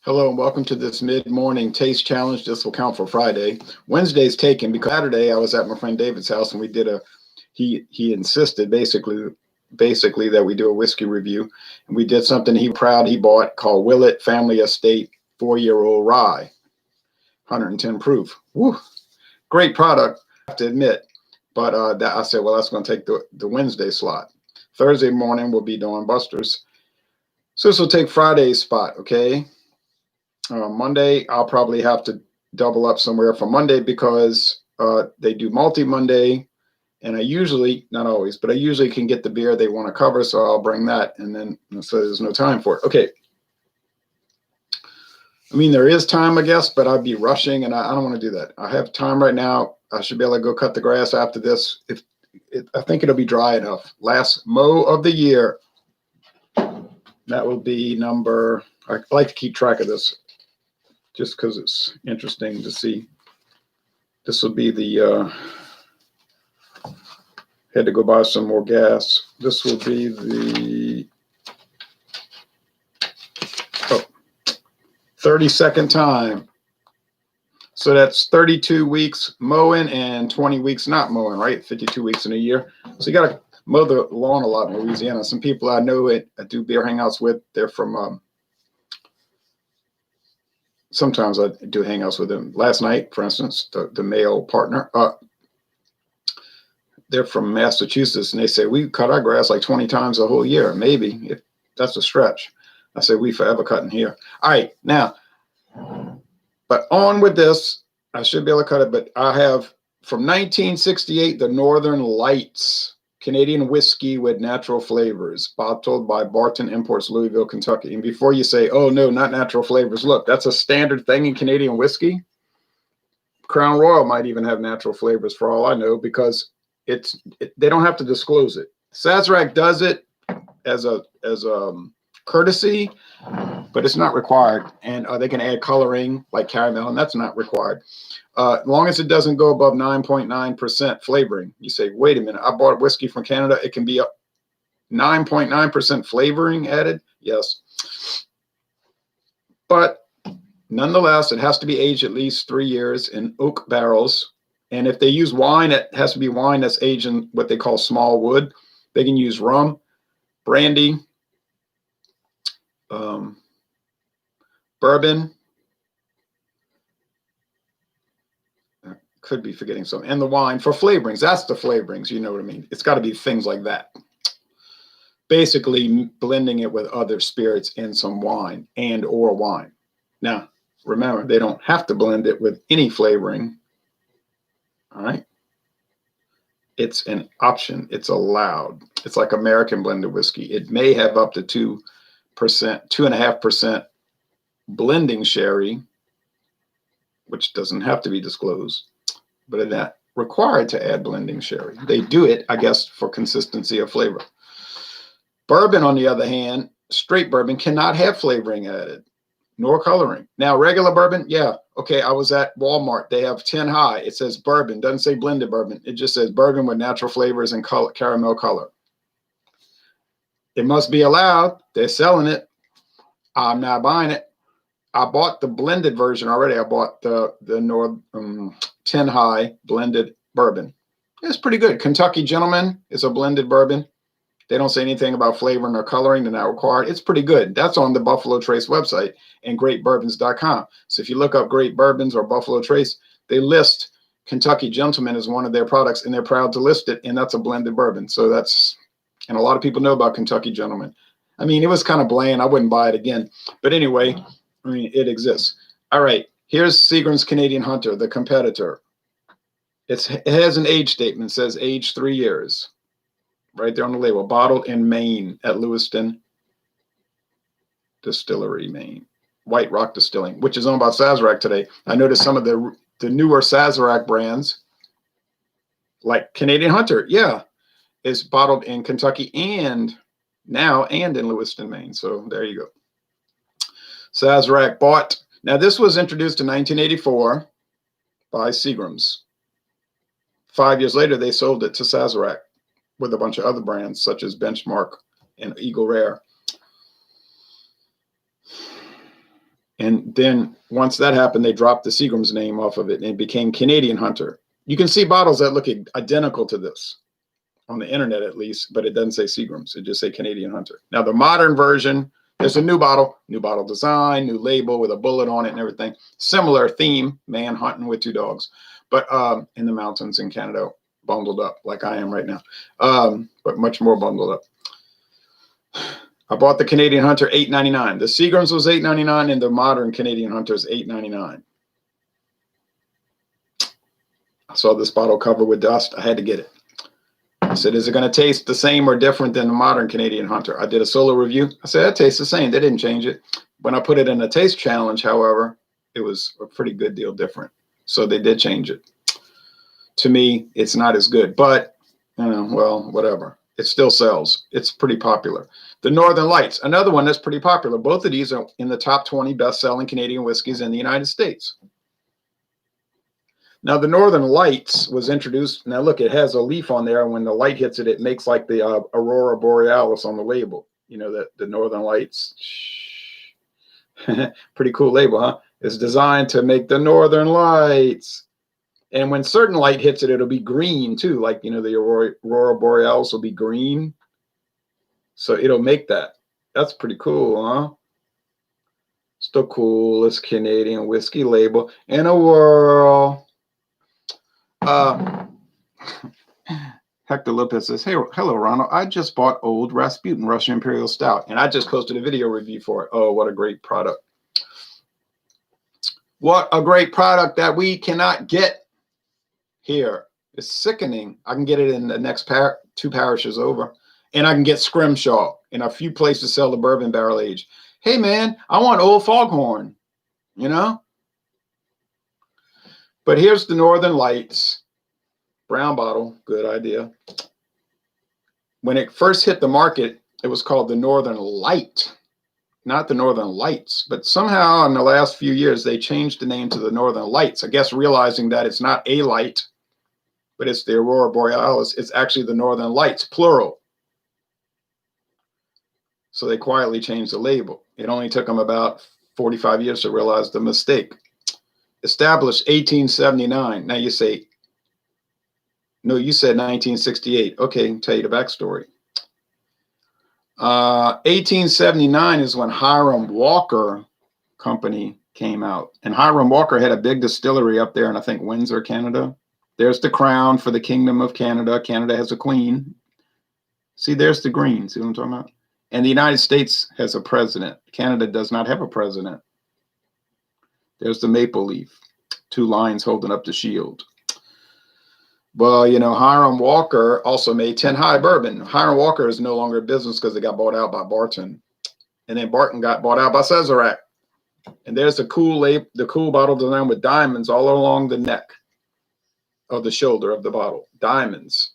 Hello and welcome to this mid-morning taste challenge. This will count for Friday. Wednesday's taken because Saturday I was at my friend David's house and we did he insisted basically that we do a whiskey review. And we did something he bought called Willett Family Estate 4-year-old rye, 110 proof. Woo. Great product, I have to admit. But I said, well, that's going to take the Wednesday slot. Thursday morning we'll be doing Buster's. So this will take Friday's spot, okay? Monday, I'll probably have to double up somewhere for Monday because they do multi-Monday, and I usually, not always, but I usually can get the beer they want to cover, so I'll bring that, and then so there's no time for it. Okay. I mean, there is time, I guess, but I'd be rushing, and I don't want to do that. I have time right now. I should be able to go cut the grass after this. I think it'll be dry enough. Last mow of the year. That will be number, I like to keep track of this, just because it's interesting to see. This will be the, had to go buy some more gas. This will be the 32nd time. So that's 32 weeks mowing and 20 weeks not mowing, right? 52 weeks in a year. So you got to mow the lawn a lot in Louisiana. Some people I know I do beer hangouts with, they're from, sometimes I do hangouts with them. Last night, for instance, the male partner, they're from Massachusetts, and they say, we cut our grass like 20 times a whole year, maybe, if that's a stretch. I say, we forever cutting here. All right, now, but on with this. I should be able to cut it, but I have, from 1968, the Northern Lights, Canadian whiskey with natural flavors, bottled by Barton Imports, Louisville, Kentucky. And before you say, oh, no, not natural flavors, look, that's a standard thing in Canadian whiskey. Crown Royal might even have natural flavors for all I know, because they don't have to disclose it. Sazerac does it as a courtesy, but it's not required. And they can add coloring like caramel, and that's not required. As long as it doesn't go above 9.9% flavoring. You say, wait a minute, I bought whiskey from Canada. It can be up 9.9% flavoring added. Yes. But nonetheless, it has to be aged at least 3 years in oak barrels. And if they use wine, it has to be wine that's aged in what they call small wood. They can use rum, brandy, bourbon. Could be forgetting something, and the wine for flavorings. That's the flavorings, you know what I mean? It's got to be things like that. Basically blending it with other spirits in some wine or wine. Now, remember, they don't have to blend it with any flavoring. All right. It's an option. It's allowed. It's like American blended whiskey. It may have up to 2%, 2.5% blending sherry, which doesn't have to be disclosed. But they're not required to add blending sherry. They do it, I guess, for consistency of flavor. Bourbon, on the other hand, straight bourbon cannot have flavoring added, nor coloring. Now, regular bourbon, yeah, okay, I was at Walmart. They have 10 high. It says bourbon. Doesn't say blended bourbon. It just says bourbon with natural flavors and caramel color. It must be allowed. They're selling it. I'm not buying it. I bought the blended version already. I bought the 10 high blended bourbon. It's pretty good. Kentucky Gentleman is a blended bourbon. They don't say anything about flavoring or coloring. They're not required. It's pretty good. That's on the Buffalo Trace website and greatbourbons.com. So if you look up Great Bourbons or Buffalo Trace, they list Kentucky Gentleman as one of their products, and they're proud to list it, and that's a blended bourbon. So that's, and a lot of people know about Kentucky Gentleman. I mean, it was kind of bland. I wouldn't buy it again. But anyway, I mean, it exists. All right, here's Seagram's Canadian Hunter, the competitor. It has an age statement. It says age 3 years. Right there on the label. Bottled in Maine at Lewiston Distillery, Maine. White Rock Distilling, which is owned by Sazerac today. I noticed some of the newer Sazerac brands, like Canadian Hunter, yeah, is bottled in Kentucky and in Lewiston, Maine. So there you go. Sazerac bought. Now, this was introduced in 1984 by Seagram's. 5 years later, they sold it to Sazerac with a bunch of other brands, such as Benchmark and Eagle Rare. And then once that happened, they dropped the Seagram's name off of it and it became Canadian Hunter. You can see bottles that look identical to this on the internet, at least, but it doesn't say Seagram's. It just say Canadian Hunter. Now the modern version, there's a new bottle design, new label with a bullet on it and everything. Similar theme, man hunting with two dogs, but in the mountains in Canada, bundled up like I am right now, but much more bundled up. I bought the Canadian Hunter $8.99. The Seagram's was $8.99 and the modern Canadian Hunter is $8.99. I saw this bottle covered with dust. I had to get it. I said, is it going to taste the same or different than the modern Canadian Hunter? I did a solo review. I said, it tastes the same. They didn't change it. When I put it in a taste challenge, however, it was a pretty good deal different. So they did change it. To me, it's not as good, but, well, whatever. It still sells. It's pretty popular. The Northern Lights, another one that's pretty popular. Both of these are in the top 20 best-selling Canadian whiskeys in the United States. Now, the Northern Lights was introduced. Now, look, it has a leaf on there. And when the light hits it, it makes like the Aurora Borealis on the label. You know, the Northern Lights. Pretty cool label, huh? It's designed to make the Northern Lights. And when certain light hits it, it'll be green, too. Like, the Aurora Borealis will be green. So it'll make that. That's pretty cool, huh? It's the coolest Canadian whiskey label in the world. Hector Lopez says, hey, hello, Ronald. I just bought Old Rasputin Russian Imperial Stout, and I just posted a video review for it. Oh, what a great product. What a great product that we cannot get here. It's sickening. I can get it in the next two parishes over. And I can get Scrimshaw in a few places sell the bourbon barrel age. Hey, man, I want Old Foghorn, But here's the Northern Lights. Brown bottle, good idea. When it first hit the market, it was called the Northern Light, not the Northern Lights. But somehow in the last few years, they changed the name to the Northern Lights, I guess realizing that it's not a light, but it's the Aurora Borealis. It's actually the Northern Lights, plural. So they quietly changed the label. It only took them about 45 years to realize the mistake. Established 1879. Now you say, no, you said 1968. Okay, tell you the backstory. 1879 is when Hiram Walker Company came out. And Hiram Walker had a big distillery up there in, I think, Windsor, Canada. There's the crown for the Kingdom of Canada. Canada has a queen. See, there's the green. See what I'm talking about? And the United States has a president. Canada does not have a president. There's the maple leaf. Two lions holding up the shield. Well, Hiram Walker also made 10 High bourbon. Hiram Walker is no longer in business because it got bought out by Barton. And then Barton got bought out by Sazerac. And there's the cool bottle design with diamonds all along the neck of the shoulder of the bottle. Diamonds.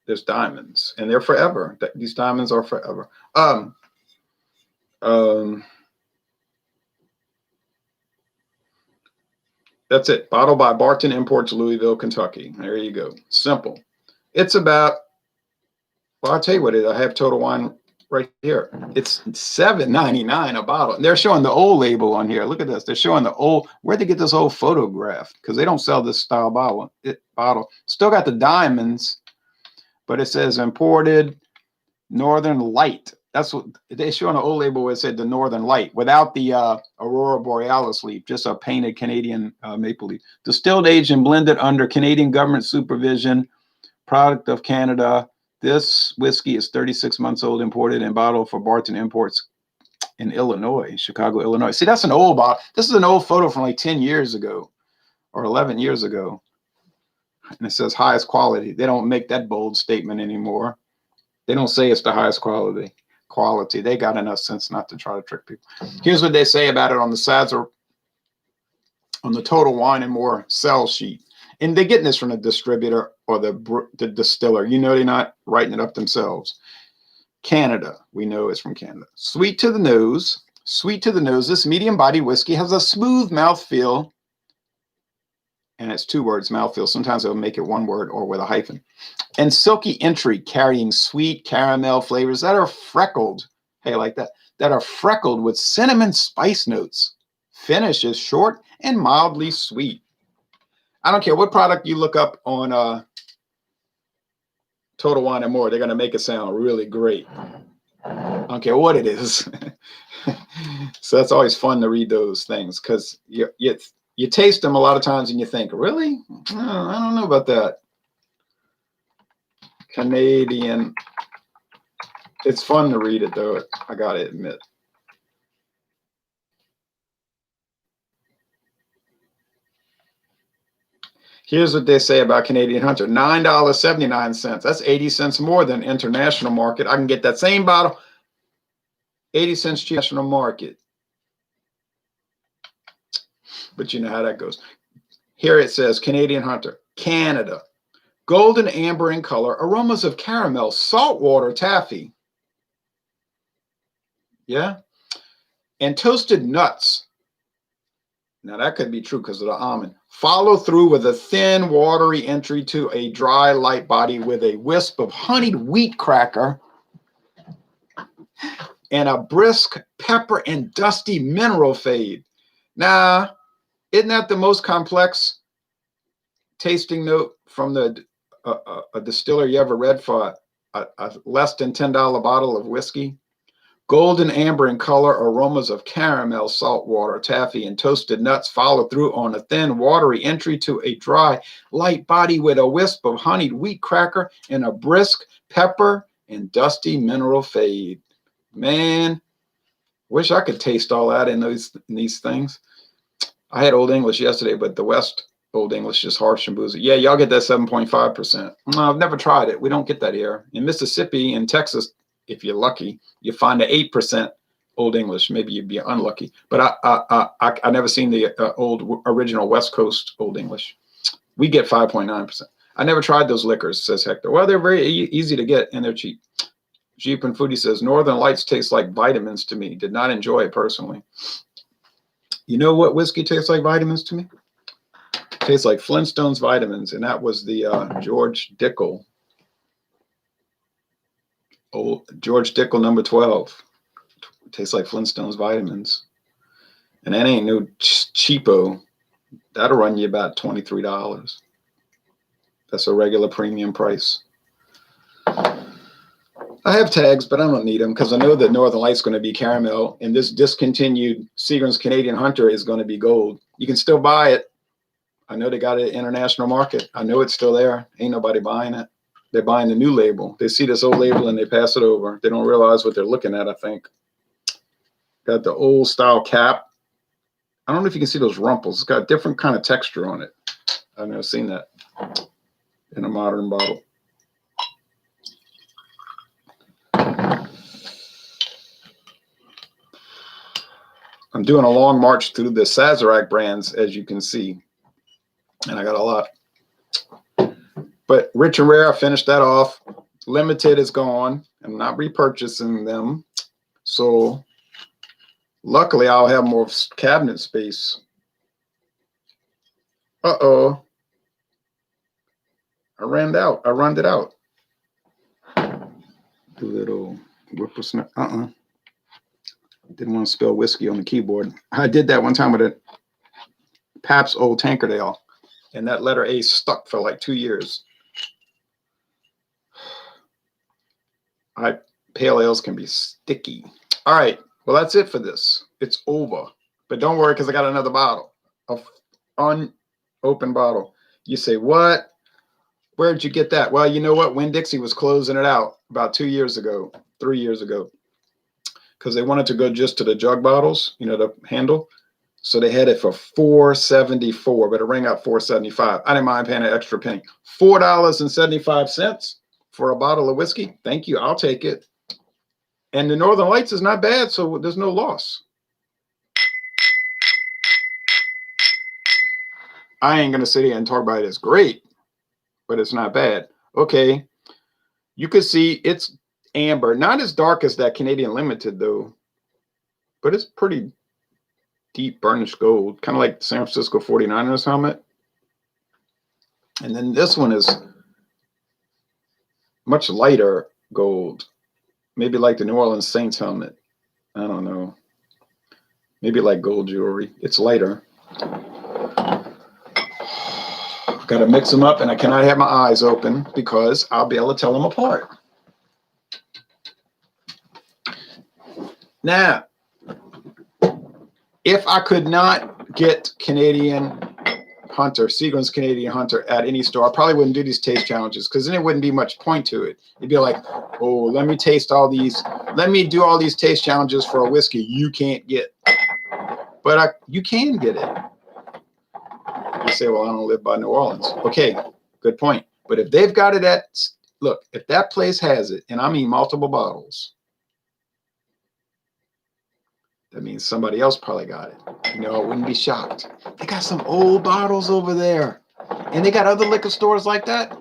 There's diamonds. And they're forever. These diamonds are forever. That's it. Bottled by Barton Imports, Louisville, Kentucky. There you go. Simple. It's about, well, I'll tell you what it is. I have Total Wine right here. It's $7.99 a bottle. And they're showing the old label on here. Look at this. They're showing the old, where'd they get this old photograph? Because they don't sell this style bottle. Still got the diamonds, but it says imported Northern Light. That's what they show on the old label where it said the Northern Light without the Aurora Borealis leaf, just a painted Canadian maple leaf. Distilled, aged, and blended under Canadian government supervision, product of Canada. This whiskey is 36 months old, imported and bottled for Barton Imports in Illinois, Chicago, Illinois. See, that's an old bottle. This is an old photo from like 10 years ago or 11 years ago. And it says highest quality. They don't make that bold statement anymore. They don't say it's the highest quality. They got enough sense not to try to trick people. Here's what they say about it on the Sazerac, on the Total Wine and More sell sheet. And they're getting this from the distributor or the distiller. They're not writing it up themselves. Canada, we know it's from Canada. Sweet to the nose. This medium-bodied whiskey has a smooth mouthfeel. And it's two words, mouthfeel. Sometimes they'll make it one word or with a hyphen. And silky entry, carrying sweet caramel flavors that are freckled. Hey, like that. That are freckled with cinnamon spice notes. Finish is short and mildly sweet. I don't care what product you look up on Total Wine and More, they're going to make it sound really great. I don't care what it is. So that's always fun to read those things because you taste them a lot of times and you think, really? I don't know about that. Canadian. It's fun to read it, though, I got to admit. Here's what they say about Canadian Hunter. $9.79. That's 80 cents more than international market. I can get that same bottle, 80 cents cheaper national market. But you know how that goes. Here it says Canadian Hunter, Canada. Golden amber in color, aromas of caramel, saltwater taffy. Yeah. And toasted nuts. Now that could be true because of the almond. Follow through with a thin, watery entry to a dry, light body with a wisp of honeyed wheat cracker and a brisk pepper and dusty mineral fade. Now, isn't that the most complex tasting note from a distiller you ever read for a less than $10 bottle of whiskey? Golden amber in color, aromas of caramel, saltwater, taffy, and toasted nuts follow through on a thin, watery entry to a dry, light body with a wisp of honeyed wheat cracker and a brisk pepper and dusty mineral fade. Man, wish I could taste all that in these things. I had Old English yesterday, but the West Old English is harsh and boozy. Yeah, y'all get that 7.5%. No, I've never tried it. We don't get that here. In Mississippi and Texas, if you're lucky, you find the 8% Old English. Maybe you'd be unlucky. But I never seen the old original West Coast Old English. We get 5.9%. I never tried those liquors, says Hector. Well, they're very easy to get and they're cheap. Jeep and Foodie says, Northern Lights taste like vitamins to me. Did not enjoy it personally. You know what whiskey tastes like vitamins to me? It tastes like Flintstones vitamins. And that was the George Dickel. Old George Dickel number 12. Tastes like Flintstones vitamins. And that ain't no cheapo. That'll run you about $23. That's a regular premium price. I have tags, but I don't need them because I know that Northern Light's going to be caramel and this discontinued Seagram's Canadian Hunter is going to be gold. You can still buy it. I know they got it international market. I know it's still there. Ain't nobody buying it. They're buying the new label. They see this old label and they pass it over. They don't realize what they're looking at, I think. Got the old style cap. I don't know if you can see those rumples. It's got a different kind of texture on it. I've never seen that in a modern bottle. I'm doing a long march through the Sazerac brands, as you can see. And I got a lot. But Rich and Rare, I finished that off. Limited is gone. I'm not repurchasing them. So luckily, I'll have more cabinet space. Uh-oh. I ran it out. The little whippersnapper. Didn't want to spill whiskey on the keyboard. I did that one time with a Pabst Old Tankard Ale. And that letter A stuck for like 2 years. Pale ales can be sticky. All right. Well, that's it for this. It's over. But don't worry because I got another bottle. An unopened bottle. You say, what? Where'd you get that? Well, you know what? Winn-Dixie was closing it out about 2 years ago, 3 years ago. Because they wanted to go just to the jug bottles, you know, the handle. So they had it for $4.74, but it rang out $4.75. I didn't mind paying an extra penny. $4.75 for a bottle of whiskey. Thank you. I'll take it. And the Northern Lights is not bad, so there's no loss. I ain't going to sit here and talk about it as great, but it's not bad. Okay. You can see it's amber. Not as dark as that Canadian Limited, though, but it's pretty deep burnished gold, kind of like the San Francisco 49ers helmet. And then this one is much lighter gold, maybe like the New Orleans Saints helmet. I don't know. Maybe like gold jewelry. It's lighter. Got to mix them up, and I cannot have my eyes open because I'll be able to tell them apart. Now, if I could not get Canadian Hunter, Seagram's Canadian Hunter at any store, I probably wouldn't do these taste challenges because then it wouldn't be much point to it. It'd be like, oh, let me taste all these, let me do all these taste challenges for a whiskey you can't get. But you can get it. You say, well, I don't live by New Orleans. Okay, good point. But if they've got it at, look, if that place has it, and I mean multiple bottles, that means somebody else probably got it. You know, I wouldn't be shocked. They got some old bottles over there. And they got other liquor stores like that.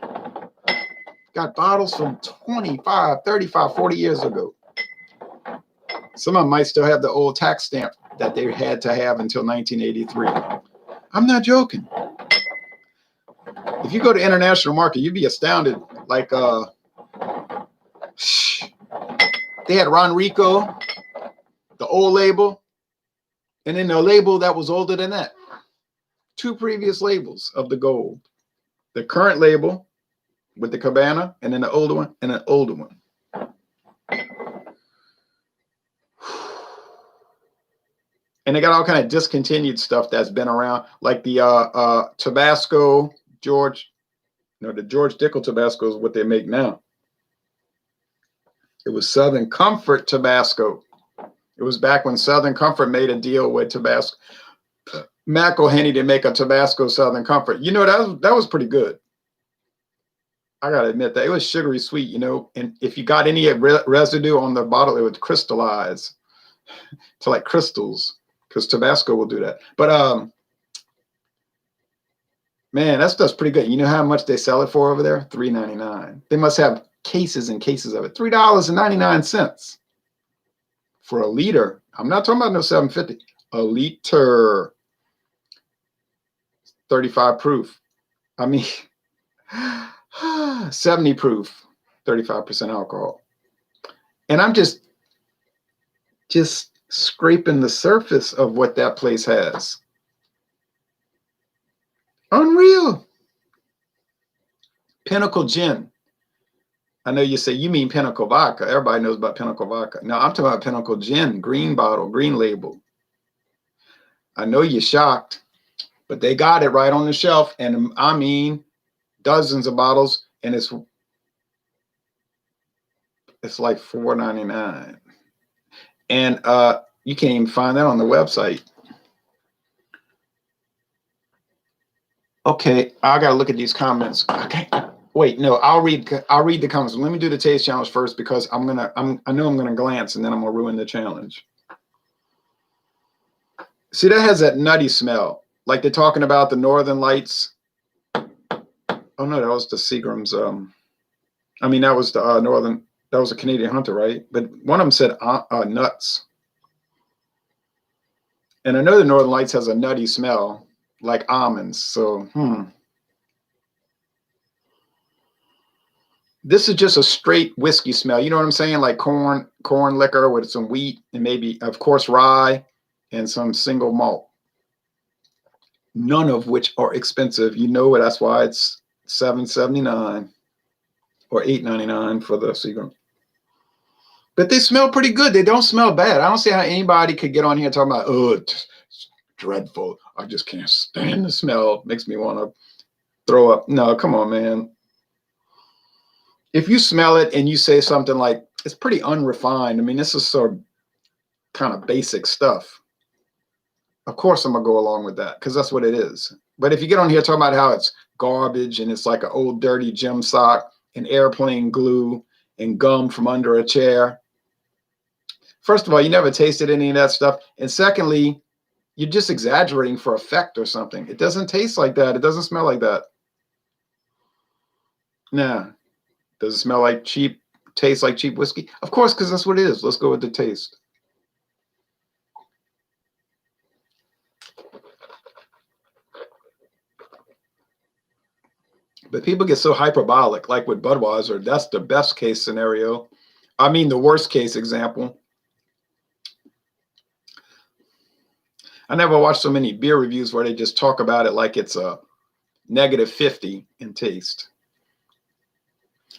Got bottles from 25, 35, 40 years ago. Some of them might still have the old tax stamp that they had to have until 1983. I'm not joking. If you go to international market, you'd be astounded. Like, they had Ron Rico, the old label, and then a label that was older than that. 2 previous labels of the gold. The current label with the cabana, and then the older one, and an older one. And they got all kind of discontinued stuff that's been around, like the Tabasco, the George Dickel Tabasco is what they make now. It was Southern Comfort Tabasco. It was back when Southern Comfort made a deal with Tabasco. McElhenney to make a Tabasco Southern Comfort. You know, that was pretty good. I got to admit that. It was sugary sweet, you know, and if you got any residue on the bottle, it would crystallize to like crystals, because Tabasco will do that. But, man, that stuff's pretty good. You know how much they sell it for over there? $3.99. They must have cases and cases of it. $3.99 for a liter. I'm not talking about no $7.50. A liter. 35 proof. I mean, 70 proof, 35% alcohol. And I'm just scraping the surface of what that place has. Unreal. Pinnacle Gin. I know you say, you mean Pinnacle Vodka. Everybody knows about Pinnacle Vodka. No, I'm talking about Pinnacle Gin, green bottle, green label. I know you're shocked, but they got it right on the shelf. And I mean, dozens of bottles, and it's like $4.99. And you can't even find that on the website. Okay, I gotta look at these comments. Okay, wait, no, I'll read the comments. Let me do the taste challenge first, because I know I'm gonna glance, and then I'm gonna ruin the challenge. See, that has that nutty smell, like they're talking about the Northern Lights. Oh no, that was the Seagram's. I mean, that was the Northern. That was a Canadian Hunter, right? But one of them said nuts. And I know the Northern Lights has a nutty smell, like almonds. So, this is just a straight whiskey smell. You know what I'm saying? Like corn liquor with some wheat and maybe, of course, rye and some single malt. None of which are expensive. You know it. That's why it's $7.79 or $8.99 for the Seagram. But they smell pretty good. They don't smell bad. I don't see how anybody could get on here talking about, oh, it's dreadful. I just can't stand the smell. It makes me want to throw up. No, come on, man. If you smell it and you say something like, it's pretty unrefined. I mean, this is sort of kind of basic stuff. Of course, I'm going to go along with that, because that's what it is. But if you get on here talking about how it's garbage and it's like an old dirty gym sock and airplane glue and gum from under a chair, first of all, you never tasted any of that stuff. And secondly, you're just exaggerating for effect or something. It doesn't taste like that. It doesn't smell like that. Nah. Does it smell like cheap, taste like cheap whiskey? Of course, because that's what it is. Let's go with the taste. But people get so hyperbolic, like with Budweiser. That's the best case scenario. I mean, the worst case example. I never watched so many beer reviews where they just talk about it like it's a -50 in taste.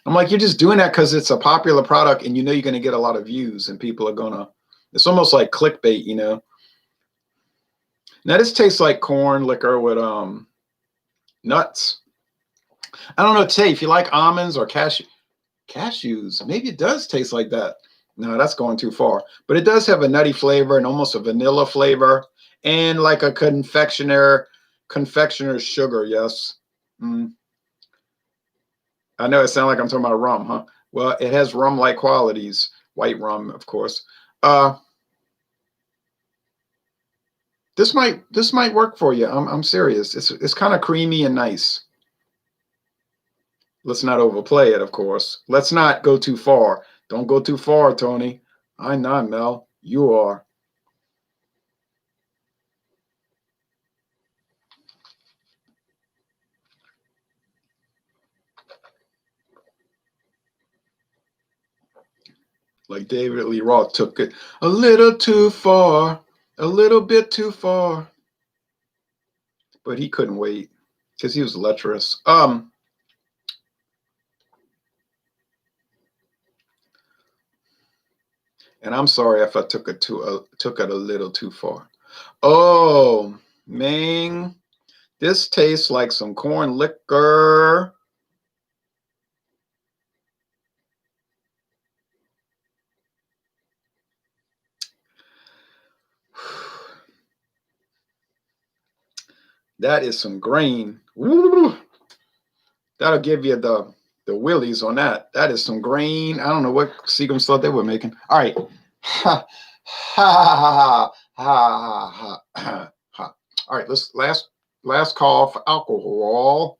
I'm like, you're just doing that because it's a popular product and you know you're going to get a lot of views and people are going to, it's almost like clickbait, you know. Now this tastes like corn liquor with nuts. I don't know, Tay, if you like almonds or cashews, maybe it does taste like that. No, that's going too far. But it does have a nutty flavor and almost a vanilla flavor and like a confectioner's sugar, yes. Mm. I know it sounds like I'm talking about rum, huh? Well, it has rum-like qualities. White rum, of course. This might work for you. I'm serious. It's kind of creamy and nice. Let's not overplay it, of course. Let's not go too far. Don't go too far, Tony. I'm not, Mel. You are. Like David Lee Roth took it a little too far, a little bit too far. But he couldn't wait because he was lecherous. And I'm sorry if I took it a little too far. Oh, Maine, this tastes like some corn liquor. That is some grain. Woo. That'll give you the willies on that. That is some grain. I don't know what Seagram thought they were making. All right. Ha ha ha ha ha ha. All right, let's last call for alcohol.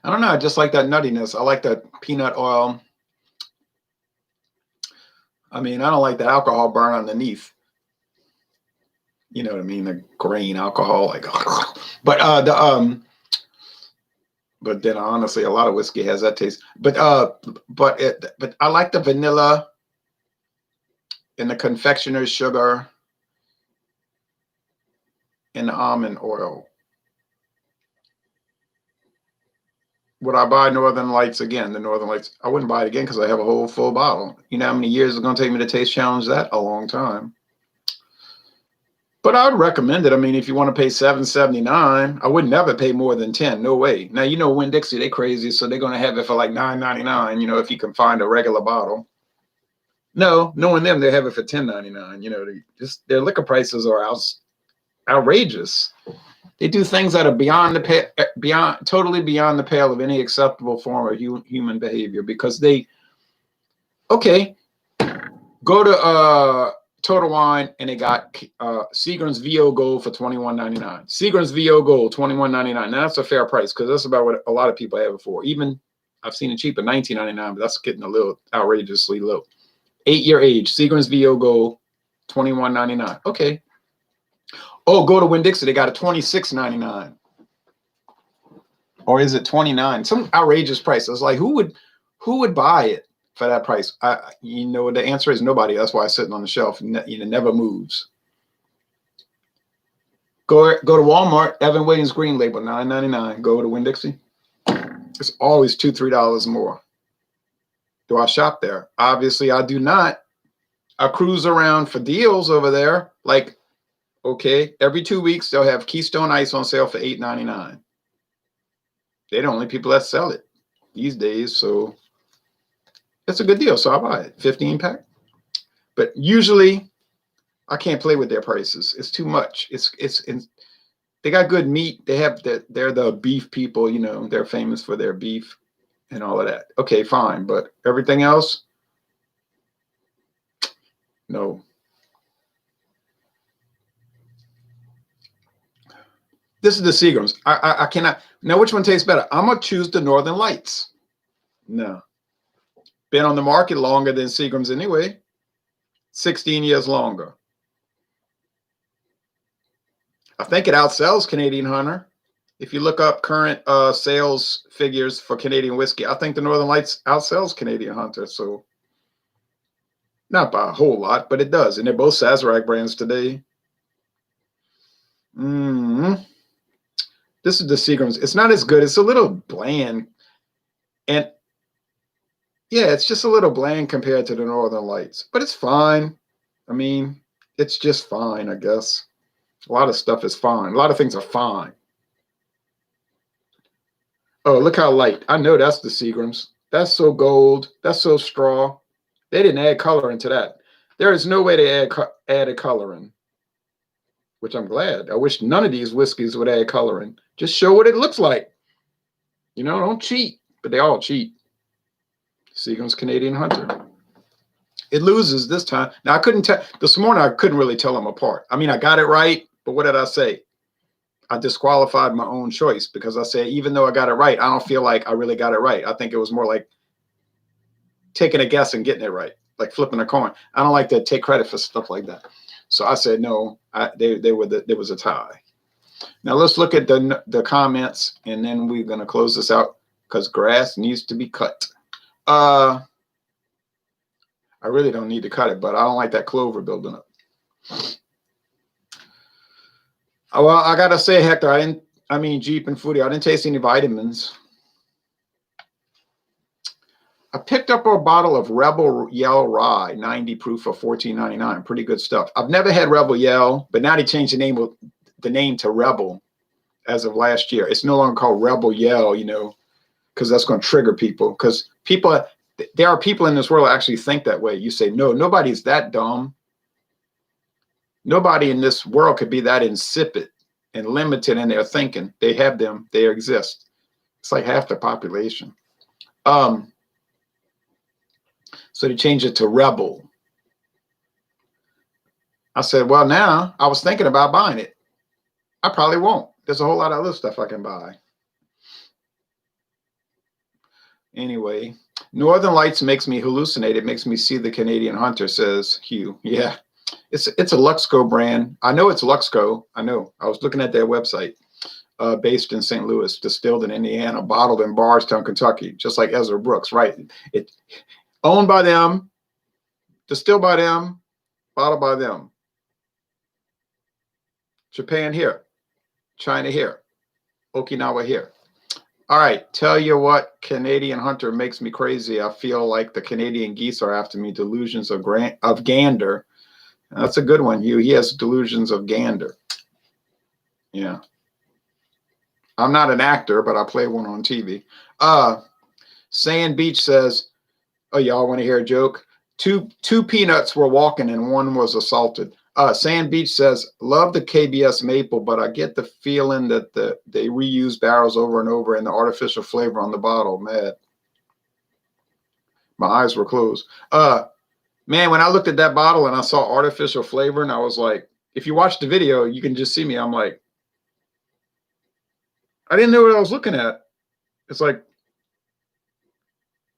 I don't know. I just like that nuttiness. I like that peanut oil. I mean, I don't like the alcohol burn underneath. You know what I mean? The grain alcohol, like, but but then honestly, a lot of whiskey has that taste. But I like the vanilla and the confectioner's sugar and the almond oil. Would I buy Northern Lights again? The Northern Lights, I wouldn't buy it again because I have a whole full bottle. You know how many years it's going to take me to taste challenge that? A long time. But I would recommend it. I mean, if you want to pay $7.79, I would never pay more than 10. No way. Now, you know, Winn-Dixie, they crazy, so they're going to have it for like $9.99, you know, if you can find a regular bottle. No, knowing them, they have it for $10.99. You know, their liquor prices are outrageous. They do things that are totally beyond the pale of any acceptable form of human behavior because okay, go to Total Wine and they got Seagram's VO Gold for $21.99. Seagram's VO Gold, $21.99. Now that's a fair price because that's about what a lot of people have it for. Even I've seen it cheap at $19.99, but that's getting a little outrageously low. 8-year age, Seagram's VO Gold, $21.99. Okay. Oh, go to Winn-Dixie. They got a $26.99. Or is it $29? Some outrageous price. I was like, who would buy it for that price? You know, the answer is nobody. That's why it's sitting on the shelf. It never moves. Go to Walmart. Evan Williams Green Label, $9.99. Go to Winn-Dixie. It's always $2-3 more. Do I shop there? Obviously, I do not. I cruise around for deals over there. Like, okay, every 2 weeks they'll have Keystone Ice on sale for $8.99. They're the only people that sell it these days, so it's a good deal. So I buy it, 15-pack. But usually, I can't play with their prices. It's too much. They got good meat. They're the beef people. You know, they're famous for their beef and all of that. Okay, fine, but everything else, no. This is the Seagrams. I cannot. Now, which one tastes better? I'm going to choose the Northern Lights. No. Been on the market longer than Seagrams anyway. 16 years longer. I think it outsells Canadian Hunter. If you look up current sales figures for Canadian whiskey, I think the Northern Lights outsells Canadian Hunter. So not by a whole lot, but it does. And they're both Sazerac brands today. This is the Seagrams. It's not as good. It's a little bland. And yeah, it's just a little bland compared to the Northern Lights, but it's fine. I mean, it's just fine, I guess. A lot of stuff is fine. A lot of things are fine. Oh, look how light. I know that's the Seagrams. That's so gold. That's so straw. They didn't add color into that. There is no way they added color in, which I'm glad. I wish none of these whiskeys would add color in. Just show what it looks like. You know, don't cheat, but they all cheat. Seagram's Canadian Hunter. It loses this time. Now, I couldn't tell. This morning, I couldn't really tell them apart. I mean, I got it right, but what did I say? I disqualified my own choice because I said, even though I got it right, I don't feel like I really got it right. I think it was more like taking a guess and getting it right, like flipping a coin. I don't like to take credit for stuff like that. So I said, no, there was a tie. Now let's look at the comments, and then we're going to close this out because grass needs to be cut. I really don't need to cut it, but I don't like that clover building up. Well, I got to say, Hector, Jeep and Foodie, I didn't taste any vitamins. I picked up a bottle of Rebel Yell Rye, 90 proof for $14.99. Pretty good stuff. I've never had Rebel Yell, but now they changed the name to Rebel as of last year. It's no longer called Rebel Yell, you know, because that's going to trigger people. Because there are people in this world that actually think that way. You say, no, nobody's that dumb. Nobody in this world could be that insipid and limited in their thinking. They have them. They exist. It's like half the population. So they changed it to Rebel. I said, well, now I was thinking about buying it. I probably won't. There's a whole lot of other stuff I can buy. Anyway, Northern Lights makes me hallucinate. It makes me see the Canadian Hunter, says Hugh. Yeah, it's a Luxco brand. I know it's Luxco. I know. I was looking at their website. Based in St. Louis, distilled in Indiana, bottled in Bardstown, Kentucky, just like Ezra Brooks, right? It owned by them, distilled by them, bottled by them. Japan here, China here, Okinawa here. All right, tell you what, Canadian Hunter makes me crazy. I feel like the Canadian geese are after me. Delusions of gander. That's a good one, Hugh. He has delusions of gander. Yeah. I'm not an actor, but I play one on TV. Sand Beach says, oh, y'all want to hear a joke? Two peanuts were walking and one was assaulted. Sand Beach says, love the KBS maple, but I get the feeling that they reuse barrels over and over and the artificial flavor on the bottle. Mad. My eyes were closed. Man, when I looked at that bottle and I saw artificial flavor, and I was like, if you watch the video, you can just see me. I'm like, I didn't know what I was looking at. It's like,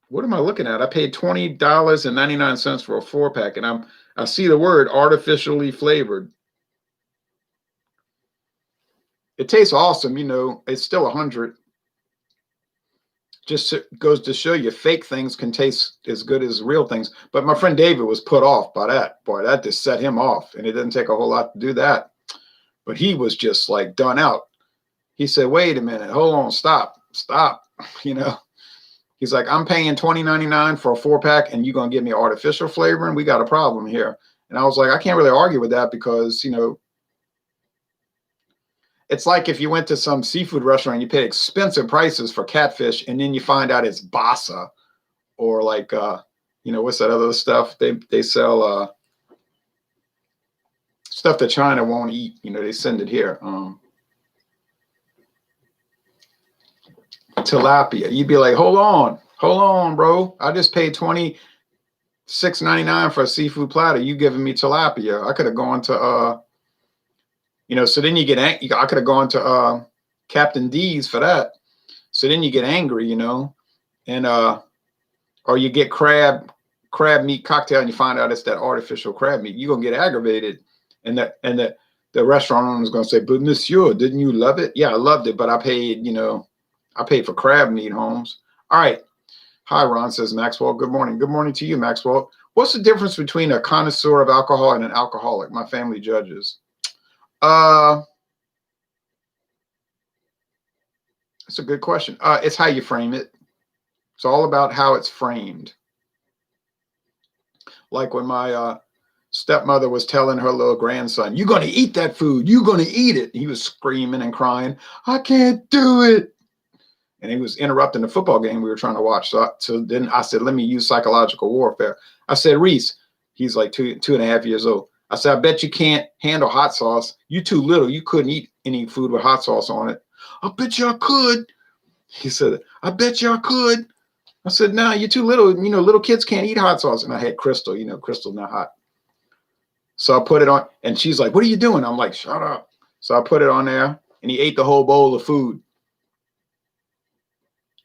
what am I looking at? I paid $20.99 for a 4-pack, and I see the word artificially flavored. It tastes awesome, you know. It's still 100. Just goes to show you, fake things can taste as good as real things. But my friend David was put off by that. Boy, that just set him off, and it didn't take a whole lot to do that. But he was just like done out. He said, wait a minute, hold on, stop. You know, he's like, I'm paying $20.99 for a 4-pack and you're going to give me artificial flavoring. We got a problem here. And I was like, I can't really argue with that because, you know, it's like if you went to some seafood restaurant and you paid expensive prices for catfish and then you find out it's basa or like, you know, what's that other stuff? They sell stuff that China won't eat. You know, they send it here. Tilapia. You'd be like, hold on, bro. I just paid $26.99 for a seafood platter. You giving me tilapia? I could have gone to you know. So then you get I could have gone to Captain D's for that. So then you get angry, you know, and or you get crab meat cocktail and you find out it's that artificial crab meat. You're gonna get aggravated, and the The restaurant owner is going to say, but monsieur, didn't you love it? Yeah, I loved it, but I paid, I paid for crab meat, Holmes. All right. Hi, Ron, says Maxwell. Good morning. Good morning to you, Maxwell. What's the difference between a connoisseur of alcohol and an alcoholic? My family judges. That's a good question. It's how you frame it. It's all about how it's framed. Like when my stepmother was telling her little grandson, you're going to eat that food. You're going to eat it. He was screaming and crying, I can't do it. And he was interrupting the football game we were trying to watch. So then I said, let me use psychological warfare. I said, Reese, he's like 2.5 years old. I said, I bet you can't handle hot sauce. You too little. You couldn't eat any food with hot sauce on it. I bet you I could. He said, I bet you I could. I said, no, you're too little. Little kids can't eat hot sauce. And I had Crystal, Crystal not hot. So I put it on and she's like, what are you doing? I'm like, shut up. So I put it on there and he ate the whole bowl of food.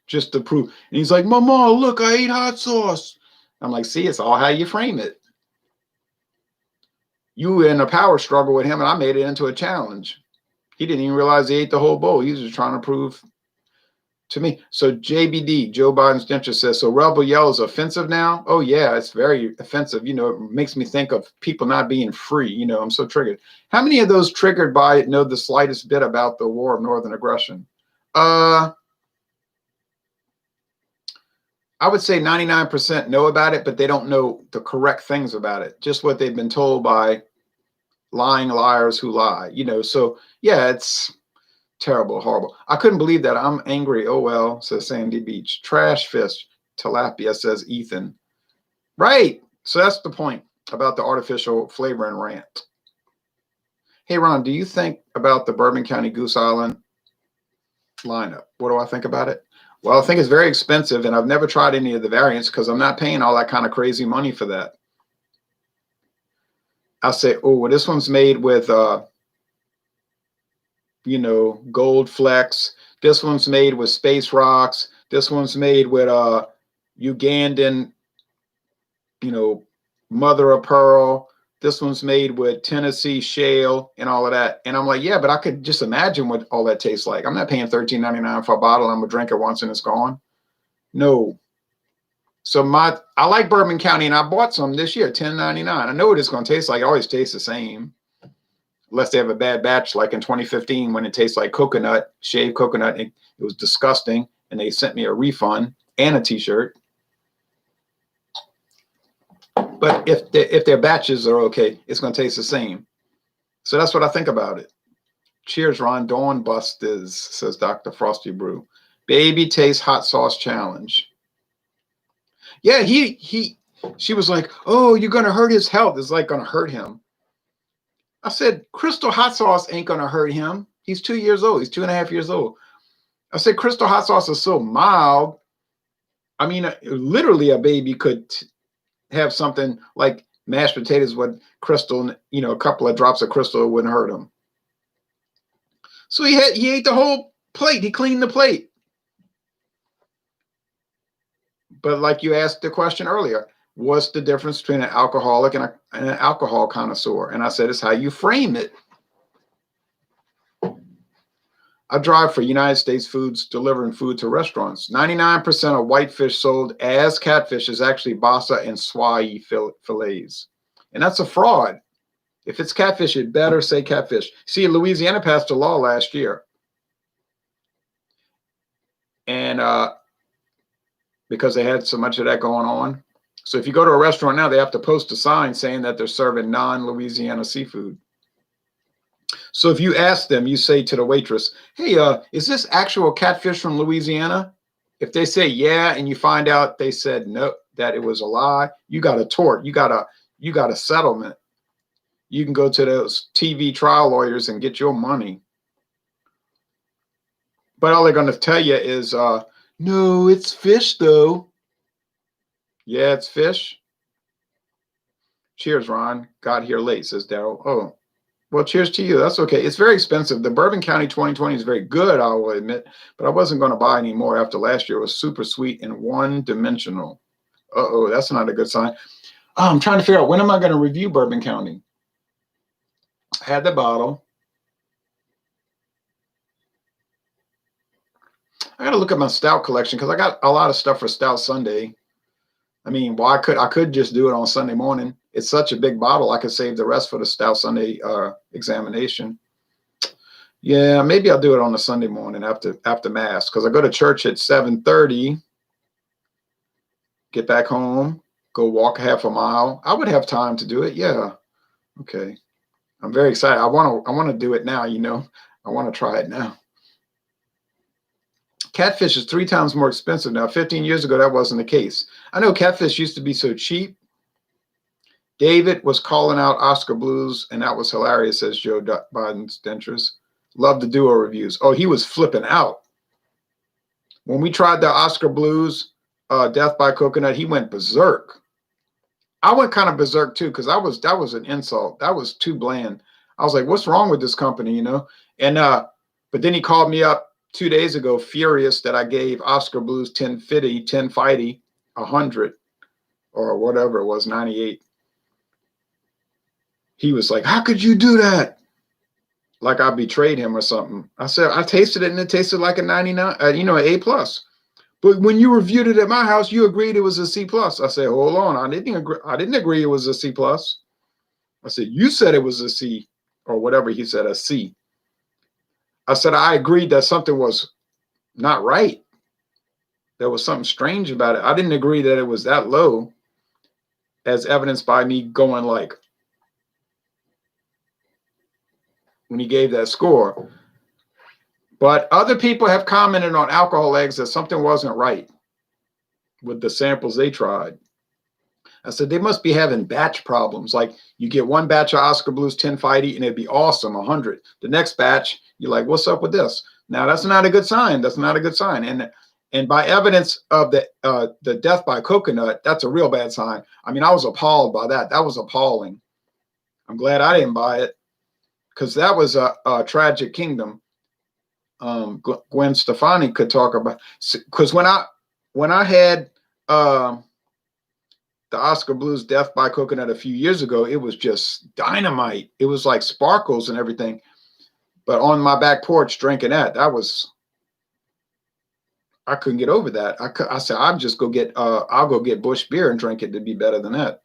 Just to prove. And he's like, Mama, look, I ate hot sauce. I'm like, see, it's all how you frame it. You were in a power struggle with him and I made it into a challenge. He didn't even realize he ate the whole bowl. He was just trying to prove to me. So JBD, Joe Biden's dentist, says, so Rebel Yell is offensive now? Oh, yeah, it's very offensive. It makes me think of people not being free. I'm so triggered. How many of those triggered by it know the slightest bit about the war of northern aggression? I would say 99% know about it, but they don't know the correct things about it. Just what they've been told by lying liars who lie, So yeah, it's terrible, horrible. I couldn't believe that. I'm angry. Oh, well, says Sandy Beach. Trash fish, tilapia, says Ethan. Right. So that's the point about the artificial flavor and rant. Hey, Ron, do you think about the Bourbon County Goose Island lineup? What do I think about it? Well, I think it's very expensive, and I've never tried any of the variants because I'm not paying all that kind of crazy money for that. I say, oh, well, this one's made with, gold flecks. This one's made with space rocks. This one's made with Ugandan, mother of pearl. This one's made with Tennessee shale and all of that. And I'm like, yeah, but I could just imagine what all that tastes like. I'm not paying $13.99 for a bottle. I'm gonna drink it once and it's gone. No. So I like Bourbon County and I bought some this year, $10.99. I know what it's gonna taste like. It always tastes the same. Unless they have a bad batch like in 2015 when it tastes like coconut, shaved coconut. It was disgusting. And they sent me a refund and a t-shirt. But if their batches are okay, it's going to taste the same. So that's what I think about it. Cheers, Ron. Dawn Busters, says Dr. Frosty Brew. Baby taste hot sauce challenge. Yeah, she was like, oh, you're going to hurt his health. It's like going to hurt him. I said, Crystal hot sauce ain't going to hurt him. He's 2 years old. He's 2.5 years old. I said, Crystal hot sauce is so mild. I mean, literally a baby could have something like mashed potatoes with Crystal, a couple of drops of Crystal wouldn't hurt him. So he ate the whole plate. He cleaned the plate. But like you asked the question earlier, what's the difference between an alcoholic and an alcohol connoisseur? And I said, it's how you frame it. I drive for United States Foods, delivering food to restaurants. 99% of whitefish sold as catfish is actually basa and swai fillets. And that's a fraud. If it's catfish, it better say catfish. See, Louisiana passed a law last year. And because they had so much of that going on. So if you go to a restaurant now, they have to post a sign saying that they're serving non-Louisiana seafood. So if you ask them, you say to the waitress, hey, is this actual catfish from Louisiana? If they say yeah, and you find out they said no, that it was a lie, you got a tort. You got a settlement. You can go to those TV trial lawyers and get your money. But all they're going to tell you is, no, it's fish though. Yeah, it's fish. Cheers, Ron. Got here late, says Daryl. Oh. Well, cheers to you. That's okay. It's very expensive. The Bourbon County 2020 is very good, I will admit, but I wasn't going to buy any more after last year. It was super sweet and one-dimensional. Uh-oh, that's not a good sign. Oh, I'm trying to figure out, when am I going to review Bourbon County? had the bottle. I got to look at my stout collection because I got a lot of stuff for Stout Sunday. I mean, well, I could just do it on Sunday morning. It's such a big bottle. I could save the rest for the Stout Sunday examination. Yeah, maybe I'll do it on a Sunday morning after Mass because I go to church at 7:30. Get back home, go walk half a mile. I would have time to do it. Yeah. Okay. I'm very excited. I want to do it now, you know. I want to try it now. Catfish is 3 times more expensive now. 15 years ago, that wasn't the case. I know catfish used to be so cheap. David was calling out Oscar Blues, and that was hilarious, says Joe Biden's dentures. Love the duo reviews. Oh, he was flipping out. When we tried the Oscar Blues, Death by Coconut, he went berserk. I went kind of berserk too, because that was an insult. That was too bland. I was like, what's wrong with this company, you know? And but then he called me up 2 days ago, furious that I gave Oscar Blues 1050, 100, or whatever it was, 98. He was like, how could you do that? Like I betrayed him or something. I said, I tasted it and it tasted like a 99, you know, an A plus. But when you reviewed it at my house, you agreed it was a C plus. I said, hold on, I didn't agree it was a C plus. I said, you said it was a C, or whatever he said, a C. I said, I agreed that something was not right. There was something strange about it. I didn't agree that it was that low, as evidenced by me going like, when he gave that score. But other people have commented on Alcohol Eggs that something wasn't right with the samples they tried. I said, they must be having batch problems. Like you get one batch of Oscar Blues 1050 and it'd be awesome, 100. The next batch, you're like, what's up with this? Now, that's not a good sign. That's not a good sign. And by evidence of the Death by Coconut, that's a real bad sign. I mean, I was appalled by that. That was appalling. I'm glad I didn't buy it because that was a tragic kingdom. Gwen Stefani could talk about, because when I had the Oscar Blues Death by Coconut a few years ago, it was just dynamite. It was like sparkles and everything. But on my back porch drinking that I couldn't get over that. I said, I'll go get Busch beer and drink it to be better than that.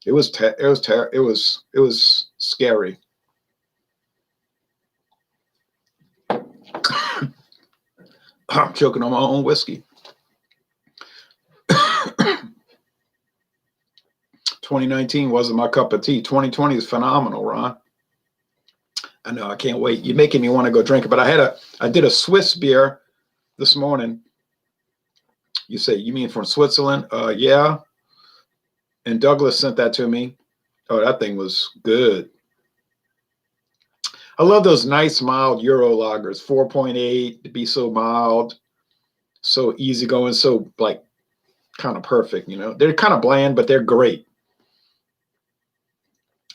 It was scary. I'm choking on my own whiskey. 2019 wasn't my cup of tea. 2020 is phenomenal, Ron. I know, I can't wait. You're making me want to go drink it. But I did a Swiss beer this morning. You say, you mean from Switzerland? Yeah. And Douglas sent that to me. Oh, that thing was good. I love those nice, mild Euro lagers, 4.8, to be so mild, so easygoing, so like kind of perfect, you know. They're kind of bland, but they're great.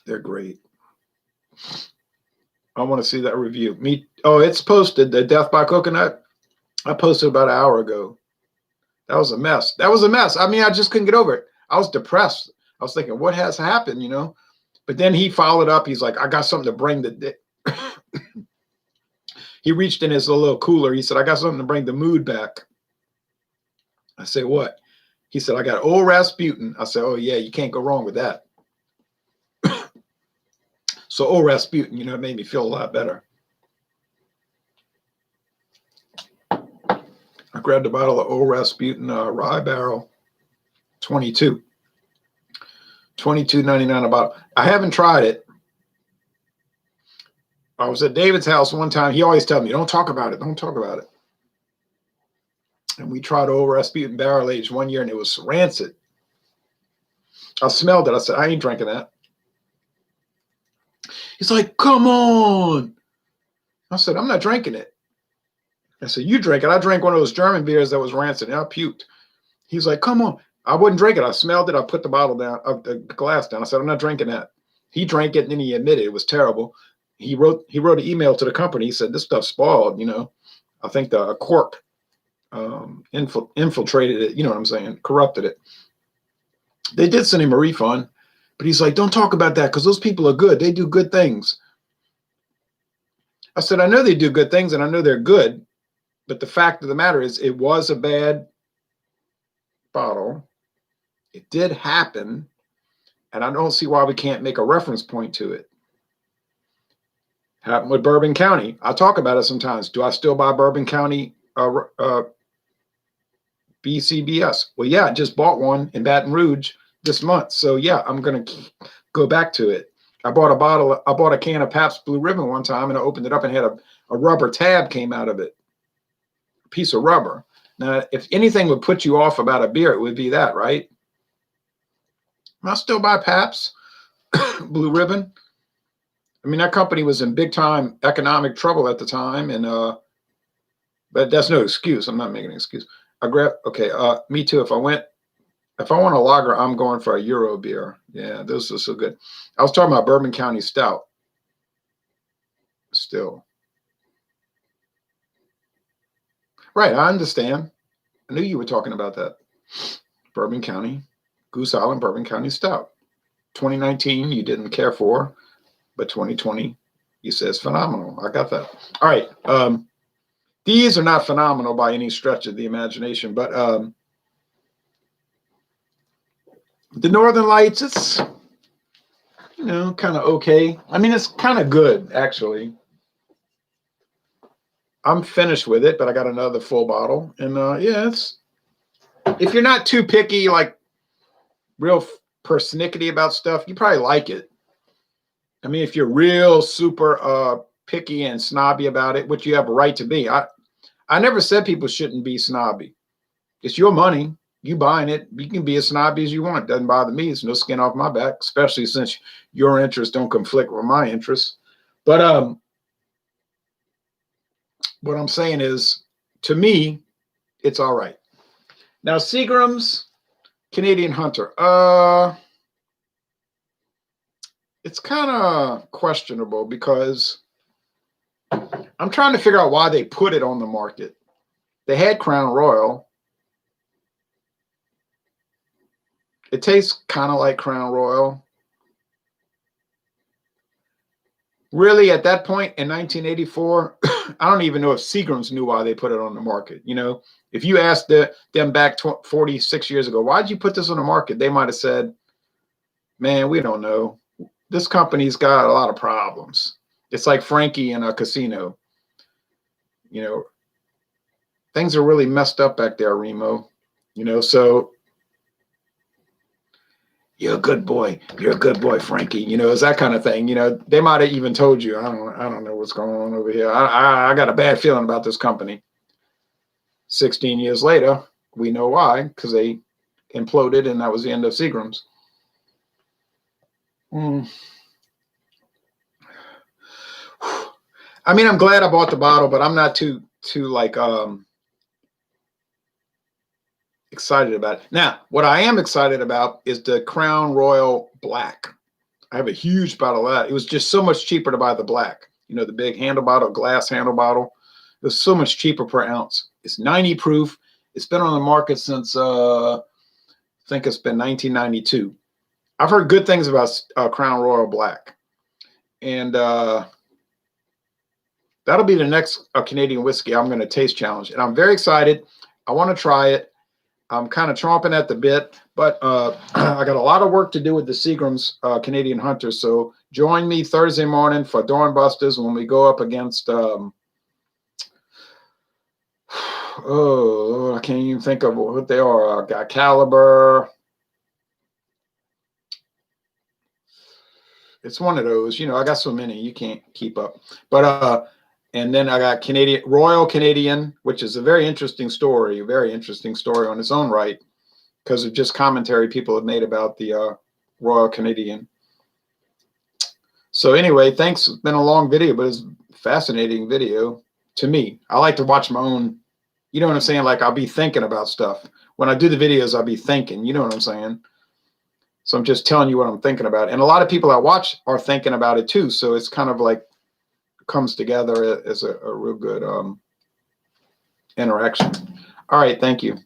They're great. I want to see that review. Oh, it's posted, the Death by Coconut. I posted about an hour ago. That was a mess. That was a mess. I mean, I just couldn't get over it. I was depressed. I was thinking, what has happened, you know? But then he followed up. He's like, I got something to bring he reached in his little cooler. He said, I got something to bring the mood back. I said, what? He said, I got Old Rasputin. I said, oh, yeah, you can't go wrong with that. So Old Rasputin, you know, it made me feel a lot better. I grabbed a bottle of Old Rasputin rye barrel, 22. $22.99 a bottle. I haven't tried it. I was at David's house one time. He always tells me, don't talk about it. Don't talk about it. And we tried Old Rasputin barrel aged one year and it was rancid. I smelled it. I said, I ain't drinking that. He's like, come on. I said, I'm not drinking it. I said, you drink it. I drank one of those German beers that was rancid and I puked. He's like, come on. I wouldn't drink it. I smelled it. I put the bottle down, the glass down. I said, I'm not drinking that. He drank it and then he admitted it was terrible. He wrote an email to the company. He said, this stuff's spoiled, you know. I think the cork infiltrated it, you know what I'm saying, corrupted it. They did send him a refund, but he's like, don't talk about that because those people are good. They do good things. I said, I know they do good things and I know they're good, but the fact of the matter is it was a bad bottle. It did happen, and I don't see why we can't make a reference point to it. Happened with Bourbon County. I talk about it sometimes. Do I still buy Bourbon County BCBS? Well, yeah, I just bought one in Baton Rouge this month. So yeah, I'm going to go back to it. I bought a can of Pabst Blue Ribbon one time, and I opened it up and had a rubber tab came out of it, a piece of rubber. Now, if anything would put you off about a beer, it would be that, right? I still buy Pabst Blue Ribbon. I mean, that company was in big time economic trouble at the time, and but that's no excuse. I'm not making an excuse. Me too. If I want a lager, I'm going for a Euro beer. Yeah, those are so good. I was talking about Bourbon County Stout. Still. Right, I understand. I knew you were talking about that. Bourbon County, Goose Island Bourbon County Stout. 2019, you didn't care for, but 2020, you said it's phenomenal. I got that. All right. These are not phenomenal by any stretch of the imagination, but the Northern Lights, it's, kind of okay. I mean, it's kind of good, actually. I'm finished with it, but I got another full bottle. And yeah, if you're not too picky, like real persnickety about stuff, you probably like it. I mean, if you're real super picky and snobby about it, which you have a right to be. I never said people shouldn't be snobby. It's your money. You buying it. You can be as snobby as you want. Doesn't bother me. It's no skin off my back, especially since your interests don't conflict with my interests. But what I'm saying is, to me, it's all right. Now, Seagram's Canadian Hunter. It's kind of questionable because I'm trying to figure out why they put it on the market. They had Crown Royal. It tastes kind of like Crown Royal. Really, at that point in 1984, I don't even know if Seagram's knew why they put it on the market. If you asked them back 46 years ago, why'd you put this on the market? They might have said, man, we don't know. This company's got a lot of problems. It's like Frankie in a casino. Things are really messed up back there, Remo. So you're a good boy. You're a good boy, Frankie. It's that kind of thing. They might have even told you, I don't know what's going on over here. I got a bad feeling about this company. 16 years later, we know why, because they imploded, and that was the end of Seagram's. I mean, I'm glad I bought the bottle, but I'm not too like excited about it. Now, what I am excited about is the Crown Royal Black. I have a huge bottle of that. It was just so much cheaper to buy the black. The big handle bottle, glass handle bottle. It was so much cheaper per ounce. It's 90 proof. It's been on the market since I think it's been 1992. I've heard good things about Crown Royal Black, and that'll be the next Canadian whiskey I'm going to taste challenge, and I'm very excited. I want to try it. I'm kind of chomping at the bit, but I got a lot of work to do with the Seagram's Canadian Hunter. So join me Thursday morning for Dornbusters when we go up against, I can't even think of what they are. Got Caliber. It's one of those. I got so many, you can't keep up. But and then I got Royal Canadian, which is a very interesting story on its own right, because of just commentary people have made about the Royal Canadian. So anyway, thanks. It's been a long video, but it's a fascinating video to me. I like to watch my own, you know what I'm saying? Like, I'll be thinking about stuff. When I do the videos, I'll be thinking, you know what I'm saying? So I'm just telling you what I'm thinking about. And a lot of people I watch are thinking about it too. So it's kind of like, comes together as a real good interaction. All right. Thank you.